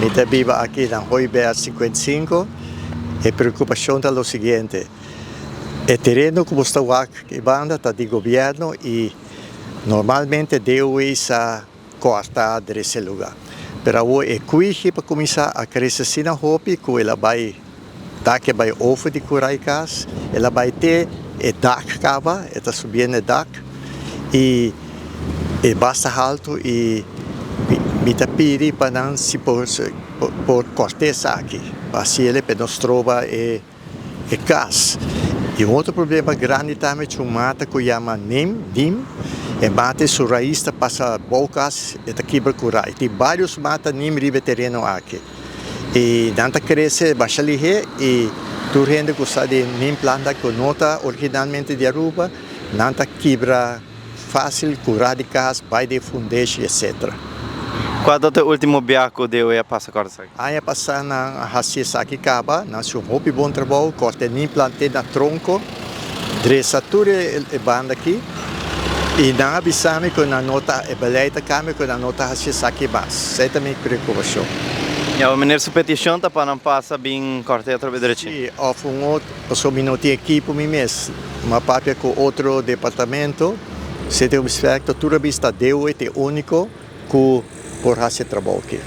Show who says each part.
Speaker 1: Mita viva aqui na Rui BR 55 e preocupação é o seguinte, o terreno como está aqui banda está de governo e normalmente deve ser cortado desse lugar. Pero hoje é cuide para começar a crescer na roupa que ela vai dar que vai over de curaicas, ela vai ter o dak cava, está subindo o dak e basta alto e mita piri para não se por corteza aqui, assim ele para nós trova e gás. E outro problema grande também é mata que chama nim, e mata sua raiz passa bocas e quebra curai. Tem vários mata nim ribe terreno aqui. E não cresce baixa ali e tu rende que usa de nim planta que nota originalmente de Aruba, não quebra fácil curar de casa, vai de fundeixe, etc.
Speaker 2: Qual é o último biaco de eu passar agora?
Speaker 1: Aí passar na raciça aqui caba, na sua roupa bom trabalho, corte nem plantei na tronco, dressatura e banda aqui, e não avisame que na nota é beleza câmbio que na nota raciça aqui bas, certamente preocupação.
Speaker 2: E o menino se petição tá para não passar bem corte através direitinho.
Speaker 1: Sim, houve outro, eu minuto aqui por mim mesmo, uma papia com outro departamento, se tem um aspecto, tudo vista deu é único que por fazer trabalho aqui.